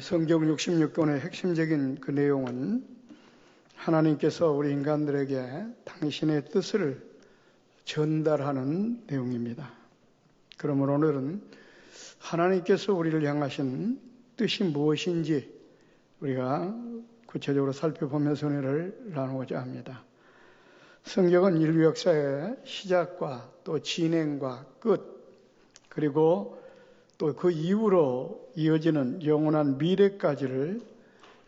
성경 66권의 핵심적인 그 내용은 하나님께서 우리 인간들에게 당신의 뜻을 전달하는 내용입니다. 그러므로 오늘은 하나님께서 우리를 향하신 뜻이 무엇인지 우리가 구체적으로 살펴보면서 은혜를 나누고자 합니다. 성경은 인류 역사의 시작과 또 진행과 끝, 그리고 또 그 이후로 이어지는 영원한 미래까지를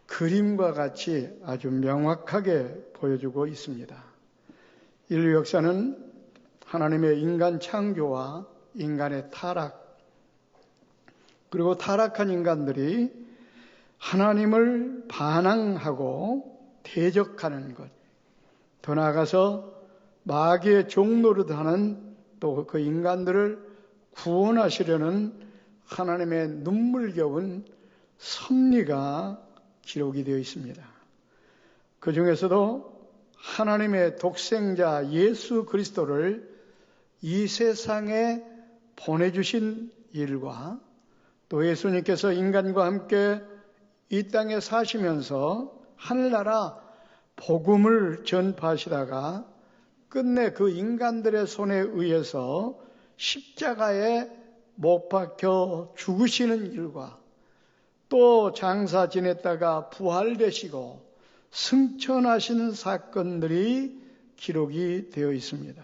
그림과 같이 아주 명확하게 보여주고 있습니다. 인류 역사는 하나님의 인간 창조와 인간의 타락, 그리고 타락한 인간들이 하나님을 반항하고 대적하는 것, 더 나아가서 마귀의 종노릇하는 또 그 인간들을 구원하시려는 하나님의 눈물겨운 섭리가 기록이 되어 있습니다. 그 중에서도 하나님의 독생자 예수 그리스도를 이 세상에 보내주신 일과 또 예수님께서 인간과 함께 이 땅에 사시면서 하늘나라 복음을 전파하시다가 끝내 그 인간들의 손에 의해서 십자가에 못 박혀 죽으시는 일과 또 장사 지냈다가 부활되시고 승천하시는 사건들이 기록이 되어 있습니다.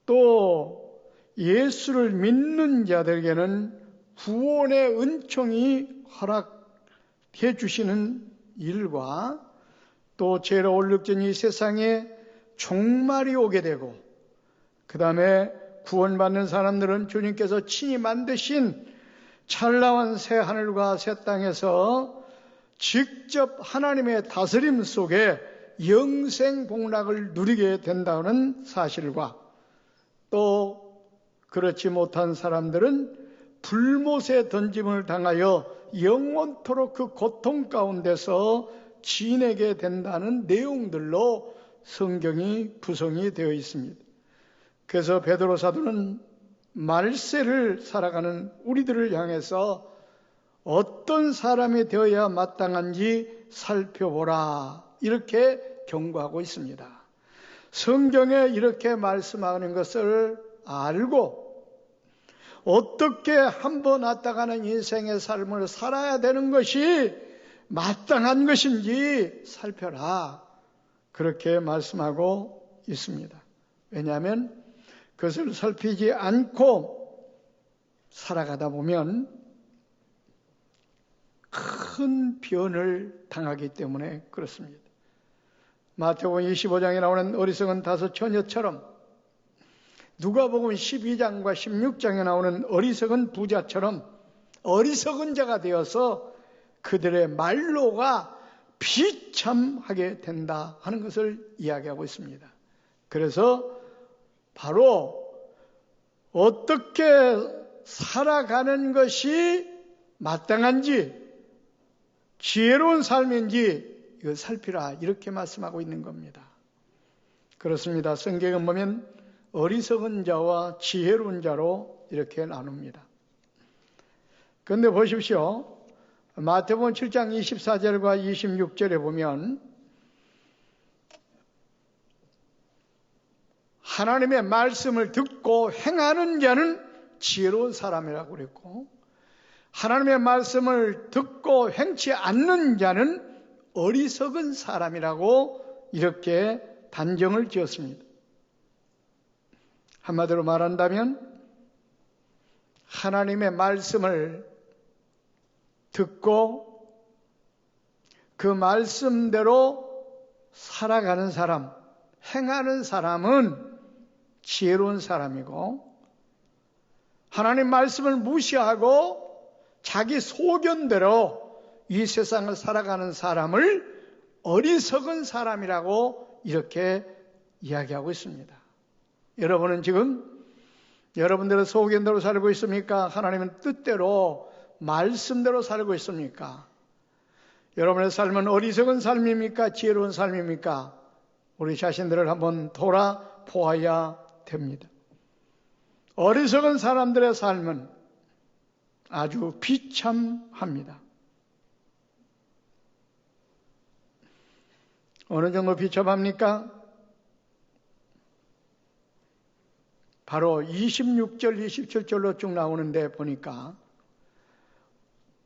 또 예수를 믿는 자들에게는 구원의 은총이 허락해 주시는 일과 또 죄로 얼룩진 이 세상에 종말이 오게 되고 그 다음에 구원받는 사람들은 주님께서 친히 만드신 찬란한 새 하늘과 새 땅에서 직접 하나님의 다스림 속에 영생 복락을 누리게 된다는 사실과 또 그렇지 못한 사람들은 불못에 던짐을 당하여 영원토록 그 고통 가운데서 지내게 된다는 내용들로 성경이 구성이 되어 있습니다. 그래서 베드로 사도는 말세를 살아가는 우리들을 향해서 어떤 사람이 되어야 마땅한지 살펴보라 이렇게 경고하고 있습니다. 성경에 이렇게 말씀하는 것을 알고 어떻게 한번 왔다가는 인생의 삶을 살아야 되는 것이 마땅한 것인지 살펴라 그렇게 말씀하고 있습니다. 왜냐하면 그것을 살피지 않고 살아가다 보면 큰 변을 당하기 때문에 그렇습니다. 마태복음 25장에 나오는 어리석은 다섯 처녀처럼 누가복음 12장과 16장에 나오는 어리석은 부자처럼 어리석은 자가 되어서 그들의 말로가 비참하게 된다 하는 것을 이야기하고 있습니다. 그래서 바로 어떻게 살아가는 것이 마땅한지 지혜로운 삶인지 이걸 살피라 이렇게 말씀하고 있는 겁니다. 그렇습니다. 성경에 보면 어리석은 자와 지혜로운 자로 이렇게 나눕니다. 그런데 보십시오. 마태복음 7장 24절과 26절에 보면 하나님의 말씀을 듣고 행하는 자는 지혜로운 사람이라고 그랬고 하나님의 말씀을 듣고 행치 않는 자는 어리석은 사람이라고 이렇게 단정을 지었습니다. 한마디로 말한다면 하나님의 말씀을 듣고 그 말씀대로 살아가는 사람, 행하는 사람은 지혜로운 사람이고 하나님 말씀을 무시하고 자기 소견대로 이 세상을 살아가는 사람을 어리석은 사람이라고 이렇게 이야기하고 있습니다. 여러분은 지금 여러분들의 소견대로 살고 있습니까? 하나님의 뜻대로 말씀대로 살고 있습니까? 여러분의 삶은 어리석은 삶입니까? 지혜로운 삶입니까? 우리 자신들을 한번 돌아보아야 됩니다. 어리석은 사람들의 삶은 아주 비참합니다. 어느 정도 비참합니까? 바로 26절, 27절로 쭉 나오는데 보니까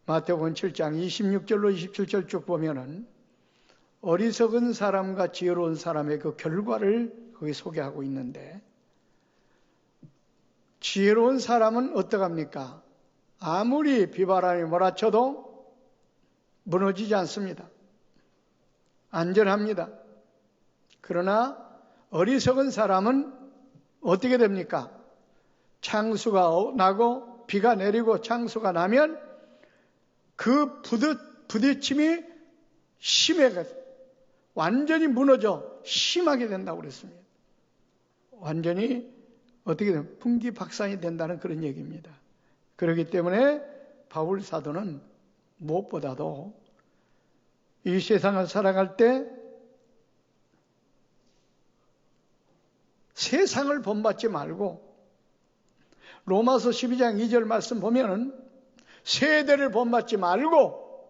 마태복음 7장 26절로 27절 쭉 보면은 어리석은 사람과 지혜로운 사람의 그 결과를 거기 소개하고 있는데, 지혜로운 사람은 어떡합니까? 아무리 비바람이 몰아쳐도 무너지지 않습니다. 안전합니다. 그러나 어리석은 사람은 어떻게 됩니까? 창수가 나고 비가 내리고 창수가 나면 그 부딪힘이 심해가지고 완전히 무너져 심하게 된다고 그랬습니다. 완전히 어떻게 되면 풍기박산이 된다는 그런 얘기입니다. 그렇기 때문에 바울 사도는 무엇보다도 이 세상을 살아갈 때 세상을 본받지 말고, 로마서 12장 2절 말씀 보면은 세대를 본받지 말고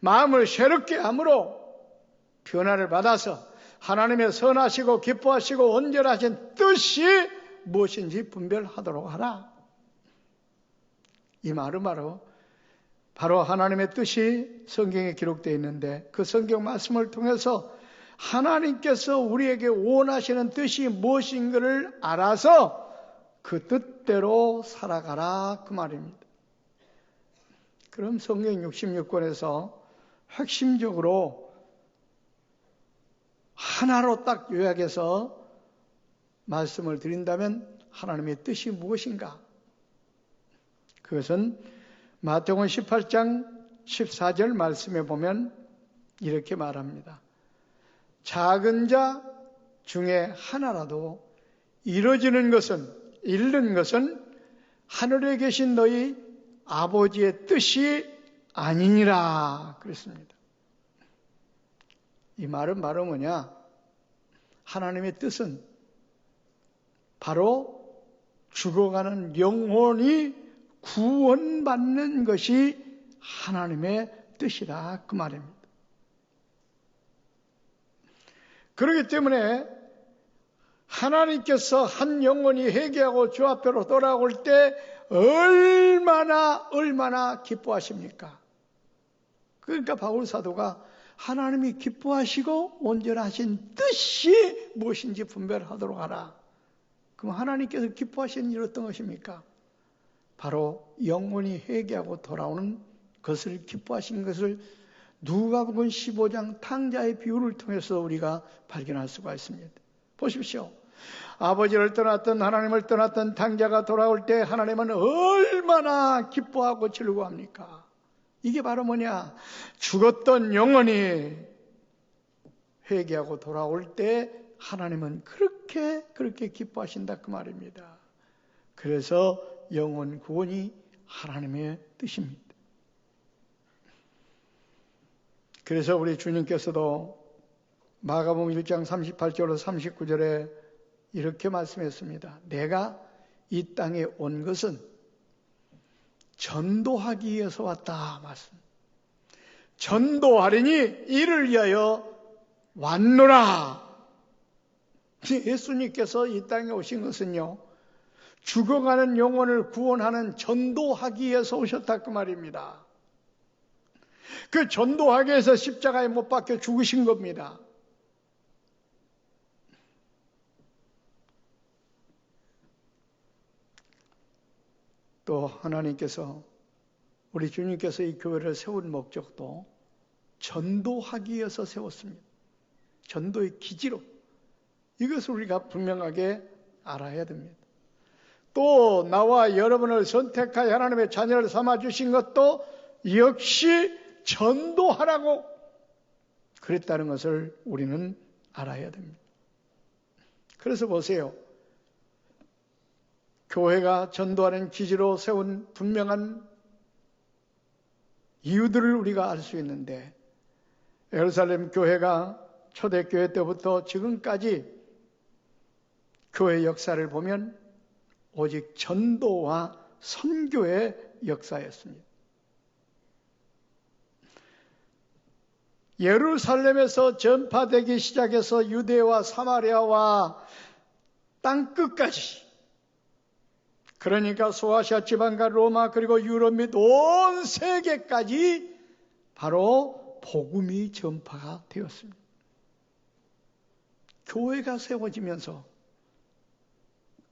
마음을 새롭게 함으로 변화를 받아서 하나님의 선하시고 기뻐하시고 온전하신 뜻이 무엇인지 분별하도록 하라. 이 말은 바로 하나님의 뜻이 성경에 기록되어 있는데, 그 성경 말씀을 통해서 하나님께서 우리에게 원하시는 뜻이 무엇인가를 알아서 그 뜻대로 살아가라, 그 말입니다. 그럼 성경 66권에서 핵심적으로 하나로 딱 요약해서 말씀을 드린다면 하나님의 뜻이 무엇인가? 그것은 마태복음 18장 14절 말씀에 보면 이렇게 말합니다. 작은 자 중에 하나라도 이루어지는 것은, 이루는 것은 하늘에 계신 너희 아버지의 뜻이 아니니라 그랬습니다. 이 말은 바로 뭐냐? 하나님의 뜻은 바로 죽어가는 영혼이 구원받는 것이 하나님의 뜻이다, 그 말입니다. 그렇기 때문에 하나님께서 한 영혼이 회개하고 주 앞으로 돌아올 때 얼마나 기뻐하십니까? 그러니까 바울 사도가 하나님이 기뻐하시고 온전하신 뜻이 무엇인지 분별하도록 하라. 그럼 하나님께서 기뻐하시는 일이 어떤 것입니까? 바로 영혼이 회개하고 돌아오는 것을 기뻐하신 것을 누가복음 15장 탕자의 비유를 통해서 우리가 발견할 수가 있습니다. 보십시오. 아버지를 떠났던, 하나님을 떠났던 탕자가 돌아올 때 하나님은 얼마나 기뻐하고 즐거워합니까? 이게 바로 뭐냐? 죽었던 영혼이 회개하고 돌아올 때 하나님은 그렇게 기뻐하신다, 그 말입니다. 그래서 영혼 구원이 하나님의 뜻입니다. 그래서 우리 주님께서도 마가복음 1장 38절로 39절에 이렇게 말씀했습니다. 내가 이 땅에 온 것은 전도하기 위해서 왔다 말씀. 전도하리니 이를 위하여 왔노라. 예수님께서 이 땅에 오신 것은요, 죽어가는 영혼을 구원하는 전도하기 위해서 오셨다, 그 말입니다. 그 전도하기 위해서 십자가에 못 박혀 죽으신 겁니다. 또 하나님께서, 우리 주님께서 이 교회를 세운 목적도 전도하기 위해서 세웠습니다. 전도의 기지로. 이것을 우리가 분명하게 알아야 됩니다. 또 나와 여러분을 선택하여 하나님의 자녀를 삼아주신 것도 역시 전도하라고 그랬다는 것을 우리는 알아야 됩니다. 그래서 보세요. 교회가 전도하는 기지로 세운 분명한 이유들을 우리가 알 수 있는데, 예루살렘 교회가 초대교회 때부터 지금까지 교회 역사를 보면 오직 전도와 선교의 역사였습니다. 예루살렘에서 전파되기 시작해서 유대와 사마리아와 땅끝까지, 그러니까 소아시아 지방과 로마 그리고 유럽 및 온 세계까지 바로 복음이 전파가 되었습니다. 교회가 세워지면서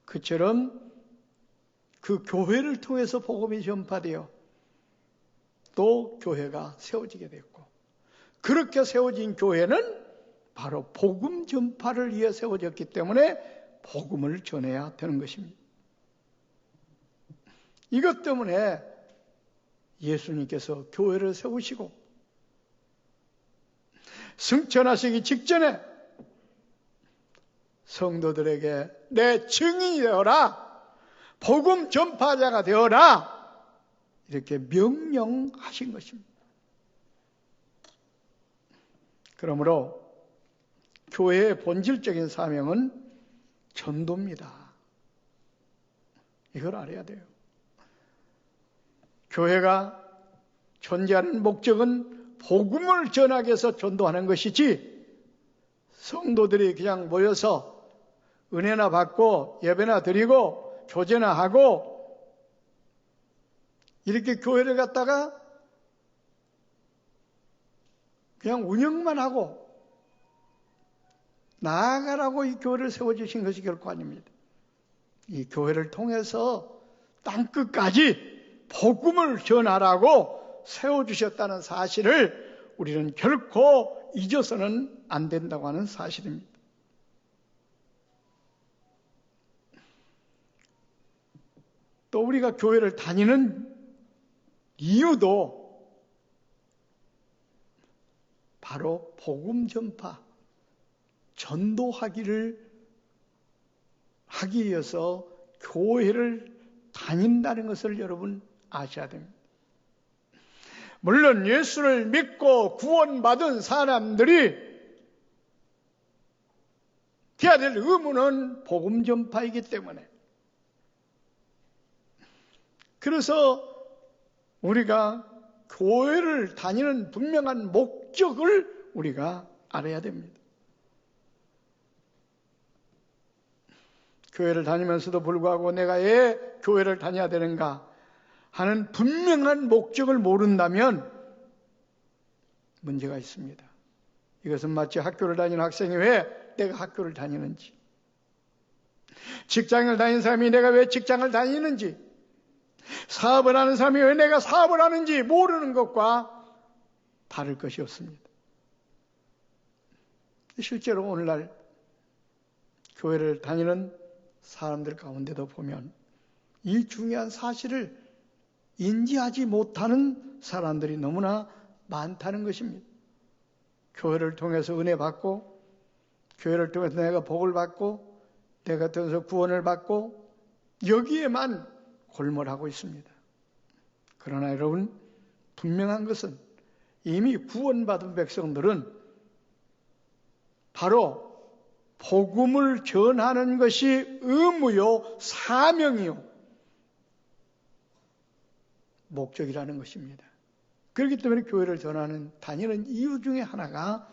그처럼 그 교회를 통해서 복음이 전파되어 또 교회가 세워지게 됐고, 그렇게 세워진 교회는 바로 복음 전파를 위해 세워졌기 때문에 복음을 전해야 되는 것입니다. 이것 때문에 예수님께서 교회를 세우시고 승천하시기 직전에 성도들에게 내 증인이 되어라, 복음 전파자가 되어라, 이렇게 명령하신 것입니다. 그러므로 교회의 본질적인 사명은 전도입니다. 이걸 알아야 돼요. 교회가 존재하는 목적은 복음을 전하기 위해서 전도하는 것이지, 성도들이 그냥 모여서 은혜나 받고 예배나 드리고 교제나 하고 이렇게 교회를 갖다가 그냥 운영만 하고 나아가라고 이 교회를 세워주신 것이 결코 아닙니다. 이 교회를 통해서 땅끝까지 복음을 전하라고 세워주셨다는 사실을 우리는 결코 잊어서는 안 된다고 하는 사실입니다. 또 우리가 교회를 다니는 이유도 바로 복음 전파, 전도하기를 하기 위해서 교회를 다닌다는 것을 여러분 아셔야 됩니다. 물론 예수를 믿고 구원받은 사람들이 해야 될 의무는 복음 전파이기 때문에, 그래서 우리가 교회를 다니는 분명한 목적을 우리가 알아야 됩니다. 교회를 다니면서도 불구하고 내가 왜 교회를 다녀야 되는가 하는 분명한 목적을 모른다면 문제가 있습니다. 이것은 마치 학교를 다니는 학생이 왜 내가 학교를 다니는지, 직장을 다니는 사람이 내가 왜 직장을 다니는지, 사업을 하는 사람이 왜 내가 사업을 하는지 모르는 것과 다를 것이 없습니다. 실제로 오늘날 교회를 다니는 사람들 가운데도 보면 이 중요한 사실을 인지하지 못하는 사람들이 너무나 많다는 것입니다. 교회를 통해서 은혜 받고, 교회를 통해서 내가 복을 받고, 내가 통해서 구원을 받고, 여기에만 골몰하고 있습니다. 그러나 여러분, 분명한 것은 이미 구원받은 백성들은 바로 복음을 전하는 것이 의무요, 사명이요, 목적이라는 것입니다. 그렇기 때문에 교회를 다니는 이유 중에 하나가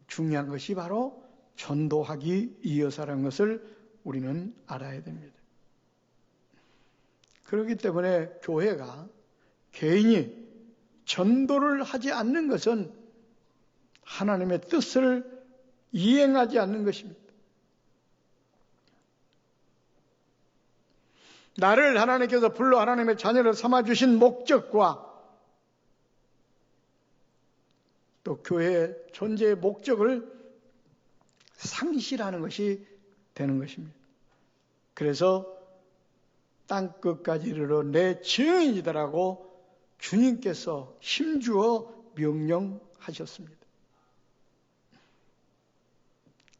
중요한 것이 바로 전도하기 위해서라는 것을 우리는 알아야 됩니다. 그렇기 때문에 교회가 개인이 전도를 하지 않는 것은 하나님의 뜻을 이행하지 않는 것입니다. 나를 하나님께서 불러 하나님의 자녀를 삼아주신 목적과 또 교회의 존재의 목적을 상실하는 것이 되는 것입니다. 그래서 땅끝까지 이르러 내 증인이다라고 주님께서 힘주어 명령하셨습니다.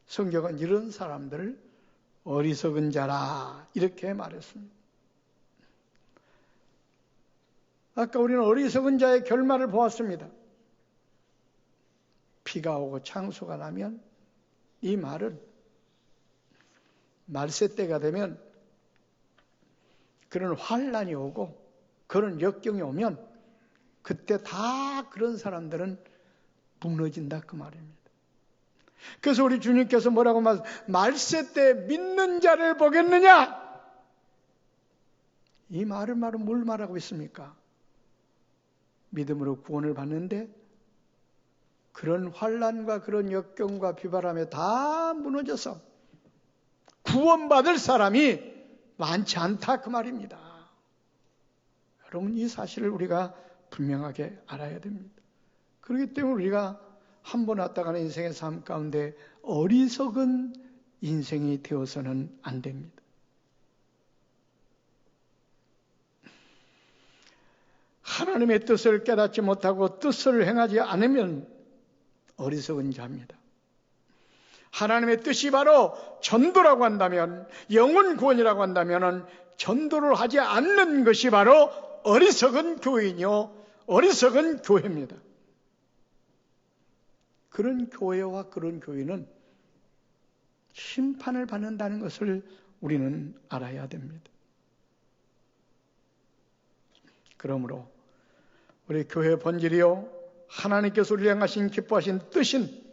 성경은 이런 사람들을 어리석은 자라 이렇게 말했습니다. 아까 우리는 어리석은 자의 결말을 보았습니다. 비가 오고 창수가 나면 이 말은 말세 때가 되면 그런 환란이 오고 그런 역경이 오면 그때 다 그런 사람들은 무너진다 그 말입니다. 그래서 우리 주님께서 뭐라고 말세 때 믿는 자를 보겠느냐? 이 말은 뭘 말하고 있습니까? 믿음으로 구원을 받는데 그런 환난과 그런 역경과 비바람에 다 무너져서 구원받을 사람이 많지 않다 그 말입니다. 여러분 이 사실을 우리가 분명하게 알아야 됩니다. 그렇기 때문에 우리가 한 번 왔다 가는 인생의 삶 가운데 어리석은 인생이 되어서는 안 됩니다. 하나님의 뜻을 깨닫지 못하고 뜻을 행하지 않으면 어리석은 자입니다. 하나님의 뜻이 바로 전도라고 한다면, 영혼 구원이라고 한다면 전도를 하지 않는 것이 바로 어리석은 교인이요, 어리석은 교회입니다. 그런 교회와 그런 교인은 심판을 받는다는 것을 우리는 알아야 됩니다. 그러므로 우리 교회의 본질이요, 하나님께서 우리를 향하신 기뻐하신 뜻인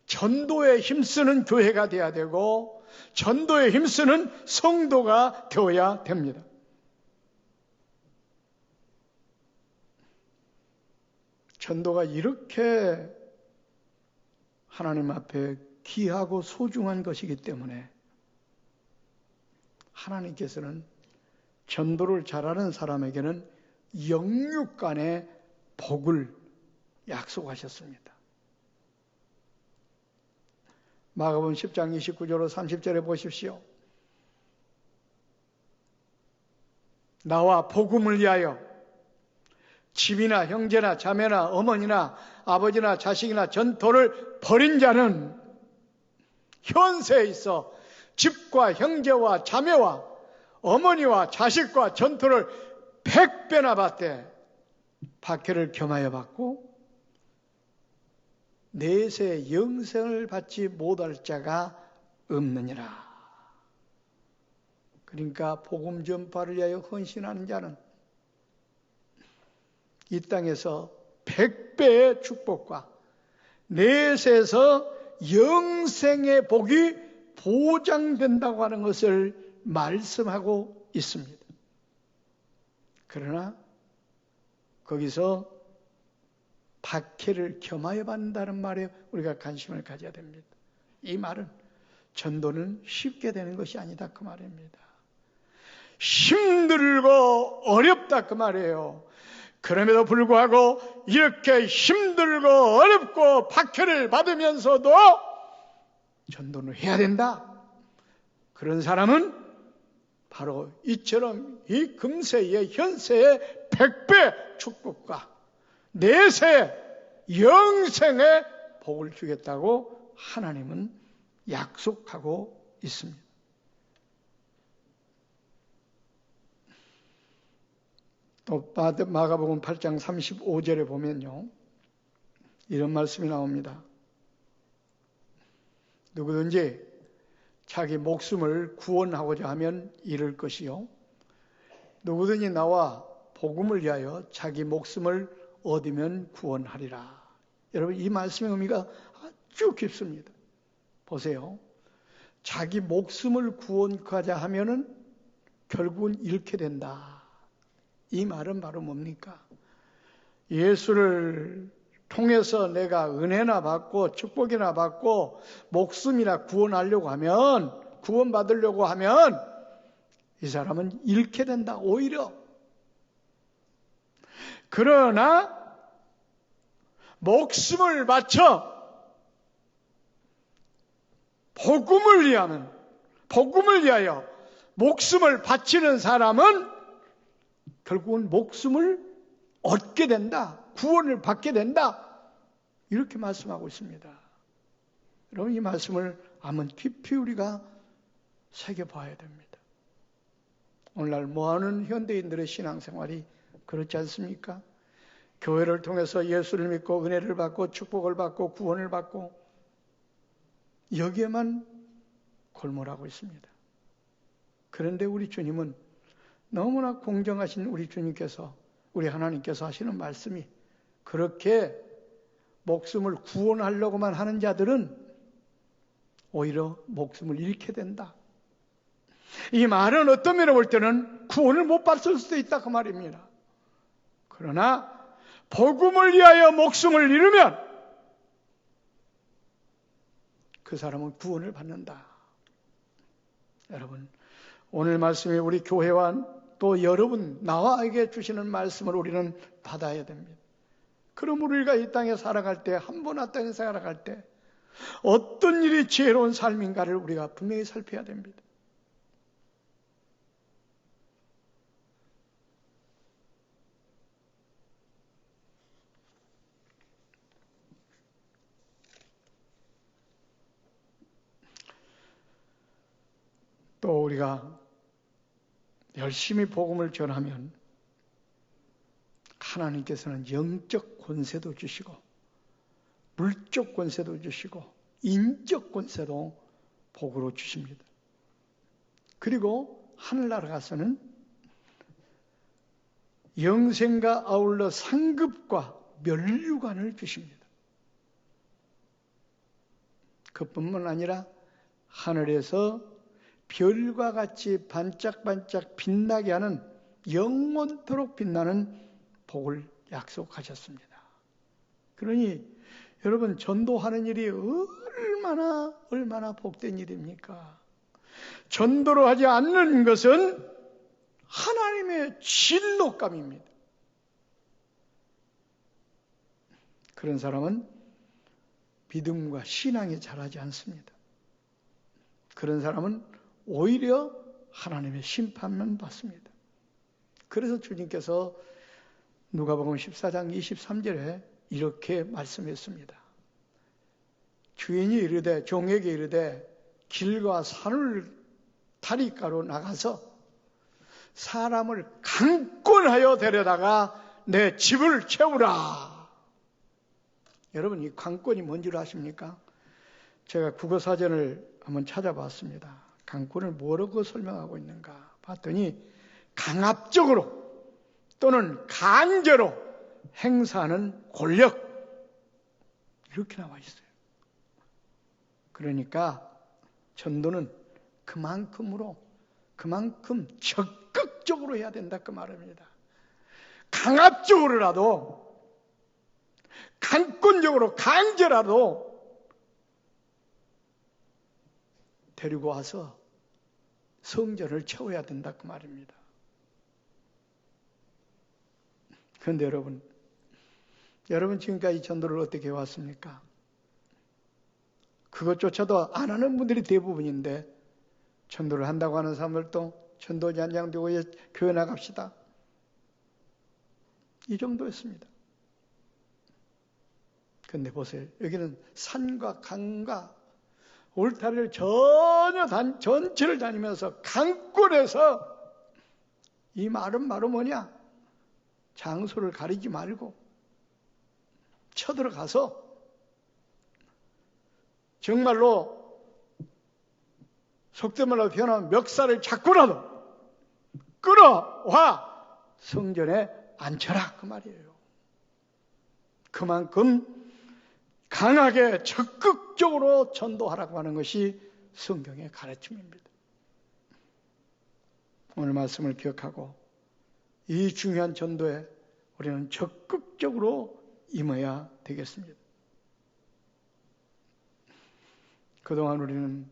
전도에 힘쓰는 교회가 되어야 되고 전도에 힘쓰는 성도가 되어야 됩니다. 전도가 이렇게 하나님 앞에 귀하고 소중한 것이기 때문에 하나님께서는 전도를 잘하는 사람에게는 영육간의 복을 약속하셨습니다. 마가복음 10장 29절로 30절에 보십시오. 나와 복음을 위하여 집이나 형제나 자매나 어머니나 아버지나 자식이나 전토를 벌인 자는 현세에 있어 집과 형제와 자매와 어머니와 자식과 전토를 100배나 받되 박해를 겸하여 받고 내세 영생을 받지 못할 자가 없느니라. 그러니까 복음 전파를 위하여 헌신하는 자는 이 땅에서 100배의 축복과 내세에서 영생의 복이 보장된다고 하는 것을 말씀하고 있습니다. 그러나 거기서 박해를 겸하여 받는다는 말에 우리가 관심을 가져야 됩니다. 이 말은 전도는 쉽게 되는 것이 아니다 그 말입니다. 힘들고 어렵다 그 말이에요. 그럼에도 불구하고 이렇게 힘들고 어렵고 박해를 받으면서도 전도를 해야 된다. 그런 사람은 바로 이처럼 이 금세의 현세의 100배 축복과 내세 영생의 복을 주겠다고 하나님은 약속하고 있습니다. 또 마가복음 8장 35절에 보면요, 이런 말씀이 나옵니다. 누구든지 자기 목숨을 구원하고자 하면 잃을 것이요, 누구든지 나와 복음을 위하여 자기 목숨을 얻으면 구원하리라. 여러분 이 말씀의 의미가 아주 깊습니다. 보세요. 자기 목숨을 구원하자 하면은 결국은 잃게 된다. 이 말은 바로 뭡니까? 예수를 통해서 내가 은혜나 받고 축복이나 받고 목숨이나 구원하려고 하면, 구원받으려고 하면 이 사람은 잃게 된다. 오히려. 그러나 목숨을 바쳐 복음을 위하여 목숨을 바치는 사람은 결국은 목숨을 얻게 된다. 구원을 받게 된다. 이렇게 말씀하고 있습니다. 여러분 이 말씀을 한번 깊이 우리가 새겨봐야 됩니다. 오늘날 뭐하는 현대인들의 신앙생활이 그렇지 않습니까? 교회를 통해서 예수를 믿고 은혜를 받고 축복을 받고 구원을 받고 여기에만 골몰하고 있습니다. 그런데 우리 주님은 너무나 공정하신 우리 주님께서, 우리 하나님께서 하시는 말씀이 그렇게 목숨을 구원하려고만 하는 자들은 오히려 목숨을 잃게 된다. 이 말은 어떤 면으로 볼 때는 구원을 못 받을 수도 있다 그 말입니다. 그러나 복음을 위하여 목숨을 잃으면 그 사람은 구원을 받는다. 여러분, 오늘 말씀이 우리 교회와 또 여러분 나와에게 주시는 말씀을 우리는 받아야 됩니다. 그러므로 우리가 이 땅에 살아갈 때, 한 번 이 땅에 살아갈 때 어떤 일이 지혜로운 삶인가를 우리가 분명히 살펴야 됩니다. 또 우리가 열심히 복음을 전하면 하나님께서는 영적 권세도 주시고 물적 권세도 주시고 인적 권세도 복으로 주십니다. 그리고 하늘나라 가서는 영생과 아울러 상급과 면류관을 주십니다. 그뿐만 아니라 하늘에서 별과 같이 반짝반짝 빛나게 하는 영원토록 빛나는 복을 약속하셨습니다. 그러니 여러분, 전도하는 일이 얼마나 복된 일입니까? 전도를 하지 않는 것은 하나님의 진노감입니다. 그런 사람은 믿음과 신앙이 자라지 않습니다. 그런 사람은 오히려 하나님의 심판만 받습니다. 그래서 주님께서 누가복음 14장 23절에 이렇게 말씀했습니다. 주인이 이르되 종에게 이르되 길과 산을 다리가로 나가서 사람을 강권하여 데려다가 내 집을 채우라. 여러분, 이 강권이 뭔지 아십니까? 제가 국어사전을 한번 찾아봤습니다. 강권을 뭐라고 설명하고 있는가 봤더니 강압적으로 또는 강제로 행사하는 권력, 이렇게 나와 있어요. 그러니까 전도는 그만큼 적극적으로 해야 된다 그 말입니다. 강압적으로라도, 강권적으로, 강제라도 데리고 와서 성전을 채워야 된다 그 말입니다. 그런데 여러분 지금까지 전도를 어떻게 해왔습니까? 그것조차도 안 하는 분들이 대부분인데, 전도를 한다고 하는 사람들도 전도지 한장되고 교회 나갑시다, 이 정도였습니다. 그런데 보세요. 여기는 산과 강과 울타리를 전체를 다니면서 강권해서, 이 말은 바로 뭐냐? 장소를 가리지 말고 쳐들어가서 정말로 속된 말로 표현하면 멱살을 잡고라도 끌어와 성전에 앉혀라 그 말이에요. 그만큼 강하게 적극적으로 전도하라고 하는 것이 성경의 가르침입니다. 오늘 말씀을 기억하고 이 중요한 전도에 우리는 적극적으로 임해야 되겠습니다. 그동안 우리는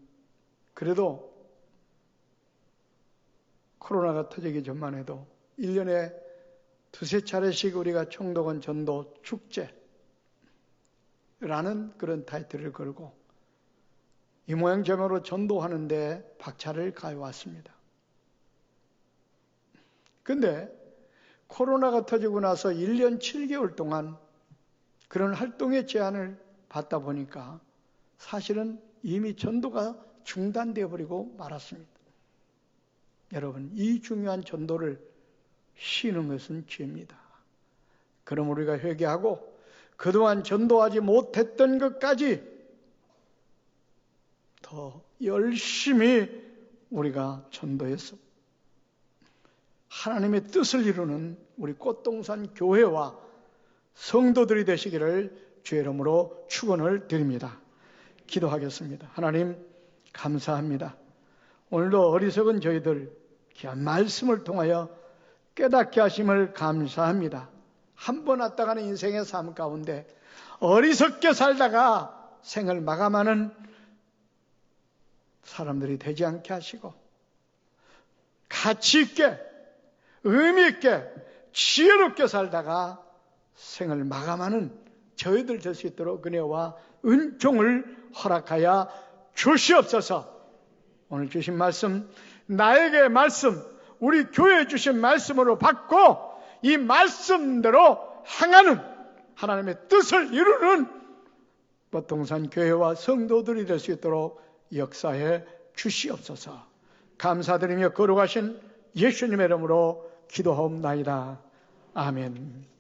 그래도 코로나가 터지기 전만 해도 1년에 두세 차례씩 우리가 총독원 전도 축제라는 그런 타이틀을 걸고 이 모양 저모양으로 전도하는데 박차를 가해왔습니다. 그런데 코로나가 터지고 나서 1년 7개월 동안 그런 활동의 제한을 받다 보니까 사실은 이미 전도가 중단되어 버리고 말았습니다. 여러분, 이 중요한 전도를 쉬는 것은 죄입니다. 그럼 우리가 회개하고 그동안 전도하지 못했던 것까지 더 열심히 우리가 전도해서 하나님의 뜻을 이루는 우리 꽃동산 교회와 성도들이 되시기를 주의 이름으로 축원을 드립니다. 기도하겠습니다. 하나님 감사합니다. 오늘도 어리석은 저희들 귀한 말씀을 통하여 깨닫게 하심을 감사합니다. 한 번 왔다 가는 인생의 삶 가운데 어리석게 살다가 생을 마감하는 사람들이 되지 않게 하시고 가치 있게 의미 있게 지혜롭게 살다가 생을 마감하는 저희들 될 수 있도록 은혜와 은총을 허락하여 주시옵소서. 오늘 주신 말씀, 나에게 말씀, 우리 교회에 주신 말씀으로 받고 이 말씀대로 행하는 하나님의 뜻을 이루는 보통산 교회와 성도들이 될 수 있도록 역사해 주시옵소서. 감사드리며 거룩하신 예수님의 이름으로 기도하옵나이다. 아멘.